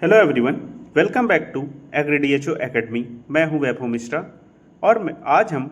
Hello everyone, welcome back to agri DHO academy. मैं हूं वैभव मिश्रा और आज हम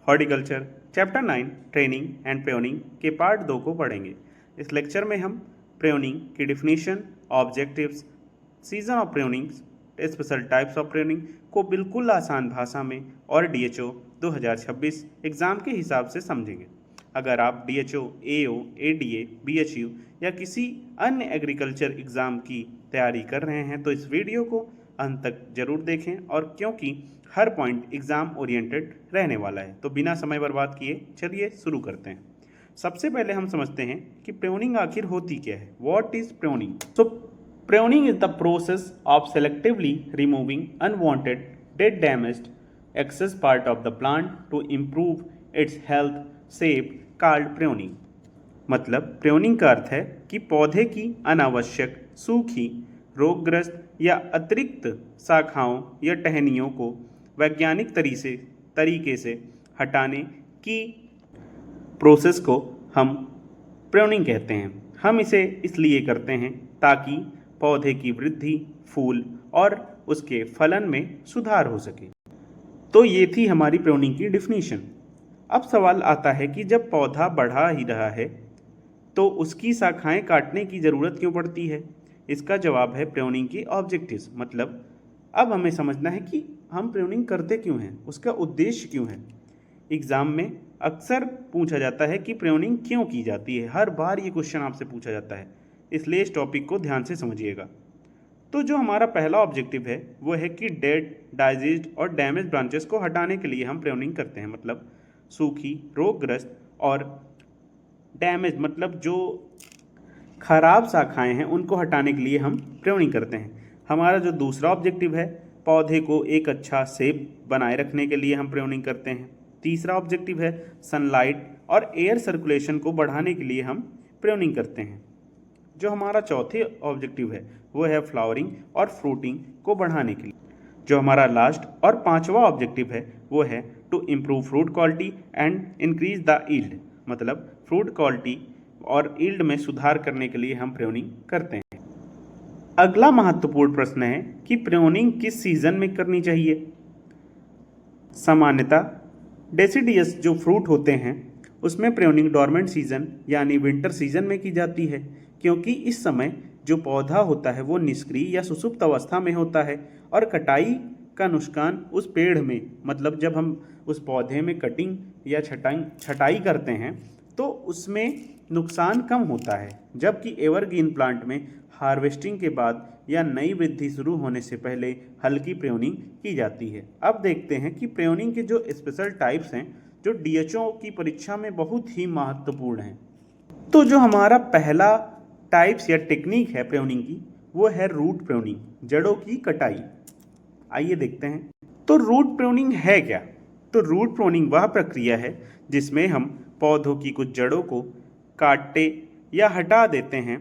horticulture chapter 9 training and pruning के पार्ट 2 को पढ़ेंगे। इस लेक्चर में हम प्रूनिंग की definition, objectives, season of pruning, special types of pruning को बिल्कुल आसान भाषा में और डीएचओ 2026 एग्ज़ाम के हिसाब से समझेंगे। अगर आप डीएचओ, एओ, एडीए, बीएचयू या किसी अन्य एग्रीकल्चर एग्ज़ाम की तैयारी कर रहे हैं तो इस वीडियो को अंत तक जरूर देखें, और क्योंकि हर पॉइंट एग्ज़ाम ओरिएंटेड रहने वाला है तो बिना समय बर्बाद किए चलिए शुरू करते हैं। सबसे पहले हम समझते हैं कि प्रूनिंग आखिर होती क्या है। What is pruning? So pruning is the process of selectively removing unwanted, dead, damaged excess part of the plant to improve its health, shape, called pruning. मतलब प्रूनिंग का अर्थ है कि पौधे की अनावश्यक, सूखी, रोगग्रस्त या अतिरिक्त शाखाओं या टहनियों को वैज्ञानिक तरीके से हटाने की प्रोसेस को हम प्रूनिंग कहते हैं। हम इसे इसलिए करते हैं ताकि पौधे की वृद्धि, फूल और उसके फलन में सुधार हो सके। तो ये थी हमारी प्रूनिंग की डिफिनीशन। अब सवाल आता है कि जब पौधा बढ़ा ही रहा है तो उसकी शाखाएं काटने की ज़रूरत क्यों पड़ती है? इसका जवाब है प्रूनिंग की ऑब्जेक्टिव्स। मतलब अब हमें समझना है कि हम प्रूनिंग करते क्यों हैं, उसका उद्देश्य क्यों है। एग्ज़ाम में अक्सर पूछा जाता है कि प्रूनिंग क्यों की जाती है। हर बार ये क्वेश्चन आपसे पूछा जाता है, इसलिए इस टॉपिक को ध्यान से समझिएगा। तो जो हमारा पहला ऑब्जेक्टिव है वो है कि डेड, डाइजीज्ड और डैमेज ब्रांचेस को हटाने के लिए हम प्रूनिंग करते हैं। मतलब सूखी, रोगग्रस्त और डैमेज मतलब जो खराब शाखाएं हैं उनको हटाने के लिए हम प्रूनिंग करते हैं। हमारा जो दूसरा ऑब्जेक्टिव है, पौधे को एक अच्छा शेप बनाए रखने के लिए हम प्रूनिंग करते हैं। तीसरा ऑब्जेक्टिव है सनलाइट और एयर सर्कुलेशन को बढ़ाने के लिए हम प्रूनिंग करते हैं। जो हमारा चौथे ऑब्जेक्टिव है वो है फ्लावरिंग और फ्रूटिंग को बढ़ाने के लिए। जो हमारा लास्ट और पांचवा ऑब्जेक्टिव है वो है to improve fruit quality and increase the yield. मतलब फ्रूट क्वालिटी और ईल्ड में सुधार करने के लिए हम प्रूनिंग करते हैं। अगला महत्वपूर्ण प्रश्न है कि प्रूनिंग किस सीजन में करनी चाहिए। सामान्यतः डेसिडियस जो फ्रूट होते हैं उसमें प्रूनिंग डोरमेंट सीजन यानी विंटर सीजन में की जाती है, क्योंकि इस समय जो पौधा होता है वो निष्क्रिय या सुसुप्त अवस्था में होता है और कटाई का नुकसान उस पेड़ में, मतलब जब हम उस पौधे में कटिंग या छटाई करते हैं तो उसमें नुकसान कम होता है। जबकि एवरग्रीन प्लांट में हार्वेस्टिंग के बाद या नई वृद्धि शुरू होने से पहले हल्की प्रूनिंग की जाती है। अब देखते हैं कि प्रूनिंग के जो स्पेशल टाइप्स हैं जो डीएचओ की परीक्षा में बहुत ही महत्वपूर्ण हैं। तो जो हमारा पहला टाइप्स या टेक्निक है प्रूनिंग की वो है रूट प्रूनिंग, जड़ों की कटाई। आइए देखते हैं तो रूट प्रूनिंग है क्या। तो रूट प्रूनिंग वह प्रक्रिया है जिसमें हम पौधों की कुछ जड़ों को काटते या हटा देते हैं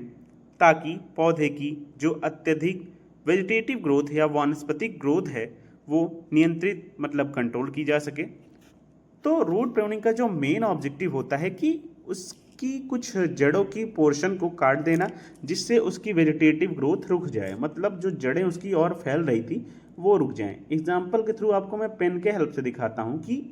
ताकि पौधे की जो अत्यधिक वेजिटेटिव ग्रोथ या वानस्पतिक ग्रोथ है वो नियंत्रित मतलब कंट्रोल की जा सके। तो रूट प्रूनिंग का जो मेन ऑब्जेक्टिव होता है कि उसकी कुछ जड़ों की पोर्शन को काट देना जिससे उसकी वेजिटेटिव ग्रोथ रुक जाए। मतलब जो जड़ें उसकी और फैल रही थी वो रुक जाएं। एग्जाम्पल के थ्रू आपको मैं पेन के हेल्प से दिखाता हूँ कि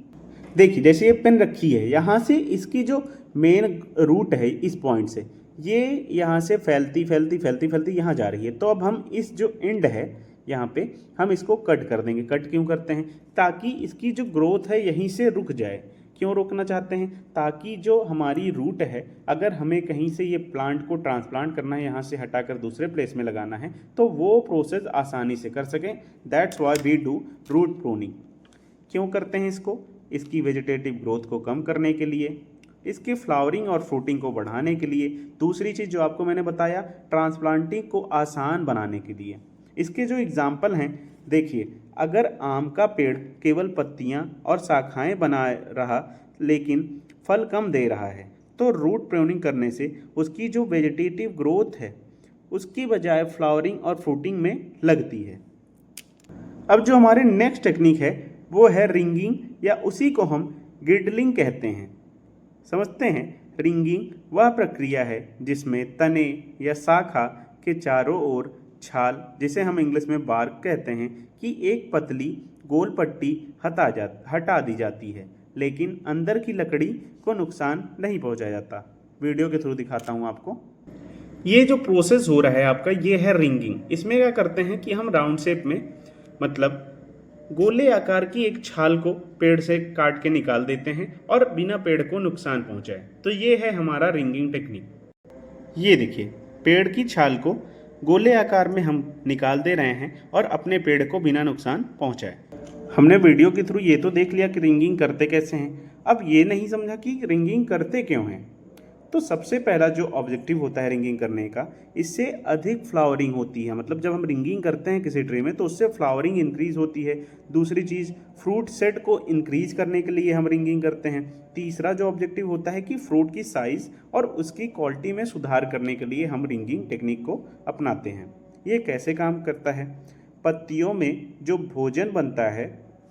देखिए जैसे ये पेन रखी है, यहाँ से इसकी जो मेन रूट है इस पॉइंट से ये यहाँ से फैलती फैलती फैलती फैलती यहाँ जा रही है। तो अब हम इस जो एंड है यहाँ पे हम इसको कट कर देंगे। कट क्यों करते हैं? ताकि इसकी जो ग्रोथ है यहीं से रुक जाए। क्यों रोकना चाहते हैं? ताकि जो हमारी रूट है, अगर हमें कहीं से ये प्लांट को ट्रांसप्लांट करना है, यहाँ से हटाकर दूसरे प्लेस में लगाना है, तो वो प्रोसेस आसानी से कर सकें। That's why we do root pruning. क्यों करते हैं इसको? इसकी वेजिटेटिव ग्रोथ को कम करने के लिए, इसके फ्लावरिंग और फ्रूटिंग को बढ़ाने के लिए, दूसरी चीज़ जो आपको मैंने बताया ट्रांसप्लांटिंग को आसान बनाने के लिए। इसके जो एग्जाम्पल हैं देखिए, अगर आम का पेड़ केवल पत्तियां और शाखाएं बना रहा लेकिन फल कम दे रहा है तो रूट प्रूनिंग करने से उसकी जो वेजिटेटिव ग्रोथ है उसकी बजाय फ्लावरिंग और फ्रूटिंग में लगती है। अब जो हमारे नेक्स्ट टेक्निक है वो है रिंगिंग, या उसी को हम गिडलिंग कहते हैं। समझते हैं, रिंगिंग वह प्रक्रिया है जिसमें तने या शाखा के चारों ओर छाल, जिसे हम इंग्लिश में बार्क कहते हैं, की एक पतली गोल पट्टी हटा दी जाती है, लेकिन अंदर की लकड़ी को नुकसान नहीं पहुंचाया जाता। वीडियो के थ्रू दिखाता हूं आपको। ये जो प्रोसेस हो रहा है आपका, ये है रिंगिंग। इसमें क्या करते हैं कि हम राउंड शेप में, मतलब गोले आकार की एक छाल को पेड़ से काट के निकाल देते हैं और बिना पेड़ को नुकसान पहुंचाए। तो ये है हमारा रिंगिंग टेक्निक। ये देखिए, पेड़ की छाल को गोले आकार में हम निकाल दे रहे हैं और अपने पेड़ को बिना नुकसान पहुंचाए। हमने वीडियो के थ्रू ये तो देख लिया कि रिंगिंग करते कैसे हैं। अब ये नहीं समझा कि रिंगिंग करते क्यों हैं। तो सबसे पहला जो ऑब्जेक्टिव होता है रिंगिंग करने का, इससे अधिक फ्लावरिंग होती है। मतलब जब हम रिंगिंग करते हैं किसी ट्री में तो उससे फ्लावरिंग इंक्रीज होती है। दूसरी चीज़, फ्रूट सेट को इंक्रीज करने के लिए हम रिंगिंग करते हैं। तीसरा जो ऑब्जेक्टिव होता है कि फ्रूट की साइज़ और उसकी क्वालिटी में सुधार करने के लिए हम रिंगिंग टेक्निक को अपनाते हैं। ये कैसे काम करता है? पत्तियों में जो भोजन बनता है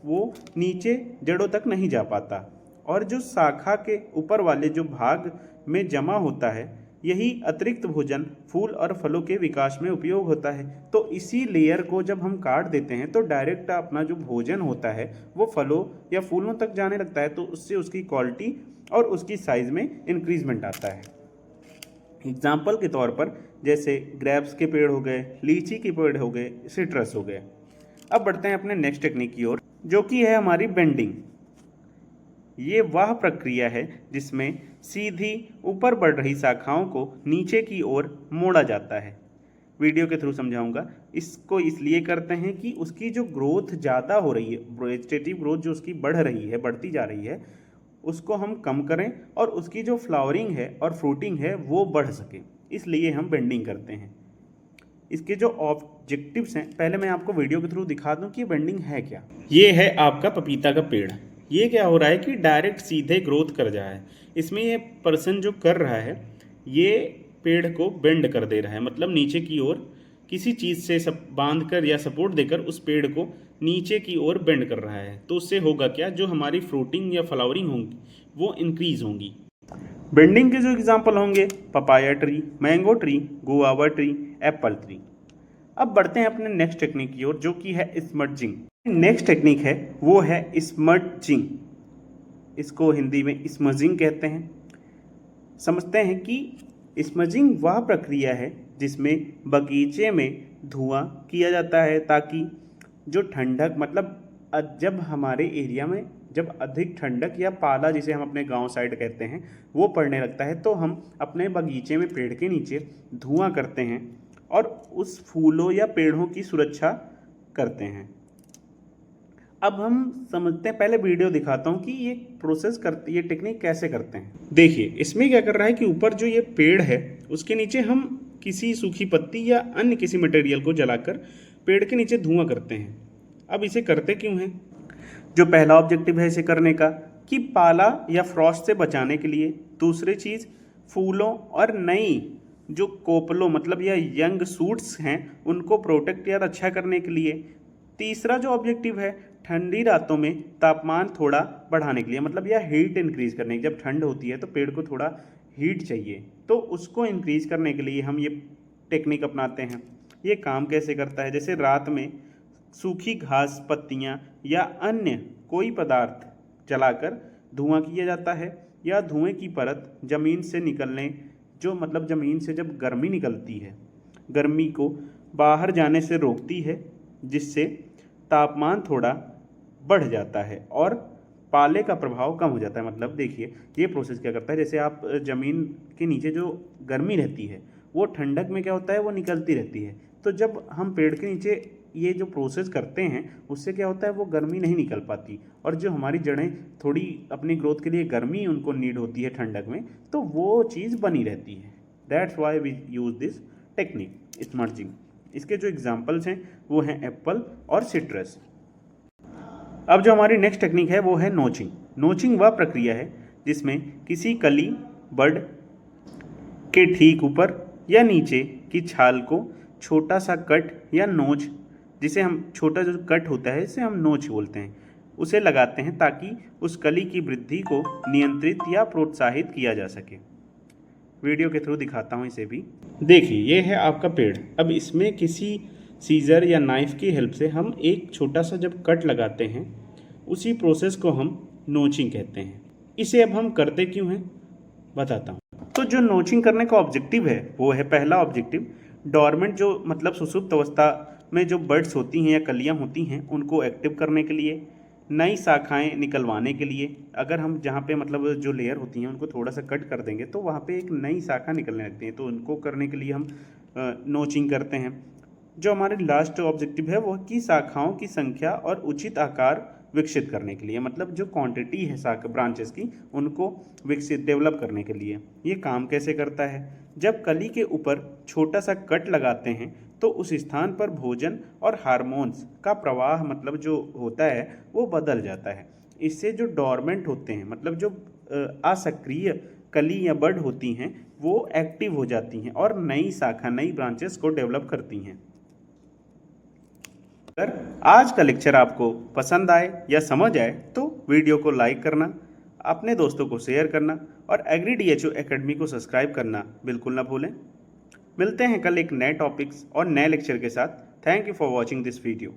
वो नीचे जड़ों तक नहीं जा पाता, और जो शाखा के ऊपर वाले जो भाग में जमा होता है, यही अतिरिक्त भोजन फूल और फलों के विकास में उपयोग होता है। तो इसी लेयर को जब हम काट देते हैं तो डायरेक्ट अपना जो भोजन होता है वो फलों या फूलों तक जाने लगता है, तो उससे उसकी क्वालिटी और उसकी साइज़ में इंक्रीजमेंट आता है। एग्जाम्पल के तौर पर जैसे ग्रेप्स के पेड़ हो गए, लीची के पेड़ हो गए, सिट्रस हो गए। अब बढ़ते हैं अपने नेक्स्ट टेक्निक की ओर, जो कि है हमारी बेंडिंग। ये वह प्रक्रिया है जिसमें सीधी ऊपर बढ़ रही शाखाओं को नीचे की ओर मोड़ा जाता है। वीडियो के थ्रू समझाऊंगा। इसको इसलिए करते हैं कि उसकी जो ग्रोथ ज़्यादा हो रही है, वेजिटेटिव ग्रोथ जो उसकी बढ़ रही है, बढ़ती जा रही है, उसको हम कम करें और उसकी जो फ्लावरिंग है और फ्रूटिंग है वो बढ़ सके, इसलिए हम बेंडिंग करते हैं। इसके जो ऑब्जेक्टिव्स हैं, पहले मैं आपको वीडियो के थ्रू दिखा दूं कि बेंडिंग है क्या। ये है आपका पपीता का पेड़। ये क्या हो रहा है कि डायरेक्ट सीधे ग्रोथ कर रहा है। इसमें ये पर्सन जो कर रहा है, ये पेड़ को बेंड कर दे रहा है, मतलब नीचे की ओर किसी चीज़ से बांध कर या सपोर्ट देकर उस पेड़ को नीचे की ओर बेंड कर रहा है। तो उससे होगा क्या, जो हमारी फ्रूटिंग या फ्लावरिंग होंगी वो इंक्रीज होंगी। बेंडिंग के जो एग्जाम्पल होंगे, papaya tree, mango tree, guava tree, Apple tree. अब बढ़ते हैं अपने नेक्स्ट टेक्निक की ओर, जो कि है स्मडजिंग। नेक्स्ट टेक्निक है वो है स्मडजिंग। इसको हिंदी में स्मजिंग कहते हैं। समझते हैं कि स्मजिंग वह प्रक्रिया है जिसमें बगीचे में धुआं किया जाता है, ताकि जो ठंडक, मतलब जब हमारे एरिया में जब अधिक ठंडक या पाला, जिसे हम अपने गांव साइड कहते हैं, वो पड़ने लगता है, तो हम अपने बगीचे में पेड़ के नीचे धुआं करते हैं और उस फूलों या पेड़ों की सुरक्षा करते हैं। अब हम समझते हैं, पहले वीडियो दिखाता हूँ कि ये प्रोसेस करते, ये टेक्निक कैसे करते हैं। देखिए, इसमें क्या कर रहा है कि ऊपर जो ये पेड़ है उसके नीचे हम किसी सूखी पत्ती या अन्य किसी मटेरियल को जलाकर पेड़ के नीचे धुआं करते हैं। अब इसे करते क्यों हैं? जो पहला ऑब्जेक्टिव है इसे करने का, कि पाला या फ्रॉस्ट से बचाने के लिए। दूसरी चीज़, फूलों और नई जो कोपलों मतलब या यंग सूट्स हैं उनको प्रोटेक्ट या रक्षा करने के लिए। तीसरा जो ऑब्जेक्टिव है, ठंडी रातों में तापमान थोड़ा बढ़ाने के लिए, मतलब या हीट इंक्रीज करने की। जब ठंड होती है तो पेड़ को थोड़ा हीट चाहिए, तो उसको इंक्रीज करने के लिए हम ये टेक्निक अपनाते हैं। ये काम कैसे करता है? जैसे रात में सूखी घास, पत्तियाँ या अन्य कोई पदार्थ जलाकर धुआं किया जाता है, या धुएं की परत ज़मीन से निकलने, जो मतलब ज़मीन से जब गर्मी निकलती है, गर्मी को बाहर जाने से रोकती है, जिससे तापमान थोड़ा बढ़ जाता है और पाले का प्रभाव कम हो जाता है। मतलब देखिए, ये प्रोसेस क्या करता है, जैसे आप ज़मीन के नीचे जो गर्मी रहती है वो ठंडक में क्या होता है, वो निकलती रहती है। तो जब हम पेड़ के नीचे ये जो प्रोसेस करते हैं उससे क्या होता है, वो गर्मी नहीं निकल पाती, और जो हमारी जड़ें थोड़ी अपनी ग्रोथ के लिए गर्मी उनको नीड होती है ठंडक में, तो वो चीज़ बनी रहती है। That's why we use this technique, smudging. इसके जो एग्जाम्पल्स हैं वो हैं एप्पल और सिट्रस। अब जो हमारी नेक्स्ट टेक्निक है वो है नोचिंग। नोचिंग वह प्रक्रिया है जिसमें किसी कली, बड के ठीक ऊपर या नीचे की छाल को छोटा सा कट या नोच, जिसे हम छोटा जो कट होता है इसे हम नोच बोलते हैं, उसे लगाते हैं ताकि उस कली की वृद्धि को नियंत्रित या प्रोत्साहित किया जा सके। वीडियो के थ्रू दिखाता हूँ इसे भी। देखिए ये है आपका पेड़। अब इसमें किसी सीज़र या नाइफ़ की हेल्प से हम एक छोटा सा जब कट लगाते हैं, उसी प्रोसेस को हम नोचिंग कहते हैं। इसे अब हम करते क्यों हैं बताता हूँ। तो जो नोचिंग करने का ऑब्जेक्टिव है वो है, पहला ऑब्जेक्टिव, डॉर्मेंट जो मतलब सुसुप्त अवस्था में जो बर्ड्स होती हैं या कलियाँ होती हैं उनको एक्टिव करने के लिए, नई शाखाएं निकलवाने के लिए। अगर हम जहाँ पे मतलब जो लेयर होती हैं उनको थोड़ा सा कट कर देंगे तो वहाँ पे एक नई शाखा निकलने लगती है, तो उनको करने के लिए हम नोचिंग करते हैं। जो हमारे लास्ट ऑब्जेक्टिव है वो कि शाखाओं की संख्या और उचित आकार विकसित करने के लिए, मतलब जो क्वांटिटी है शाखा ब्रांचेस की उनको विकसित डेवलप करने के लिए। ये काम कैसे करता है, जब कली के ऊपर छोटा सा कट लगाते हैं तो उस स्थान पर भोजन और हार्मोन्स का प्रवाह मतलब जो होता है वो बदल जाता है। इससे जो डॉर्मेंट होते हैं मतलब जो असक्रिय कली या बड होती हैं वो एक्टिव हो जाती हैं और नई शाखा नई ब्रांचेस को डेवलप करती हैं। अगर आज का लेक्चर आपको पसंद आए या समझ आए तो वीडियो को लाइक करना, अपने दोस्तों को शेयर करना और एग्री DHO एकेडमी को सब्सक्राइब करना बिल्कुल ना भूलें। मिलते हैं कल एक नए टॉपिक्स और नए लेक्चर के साथ। Thank you for watching this video.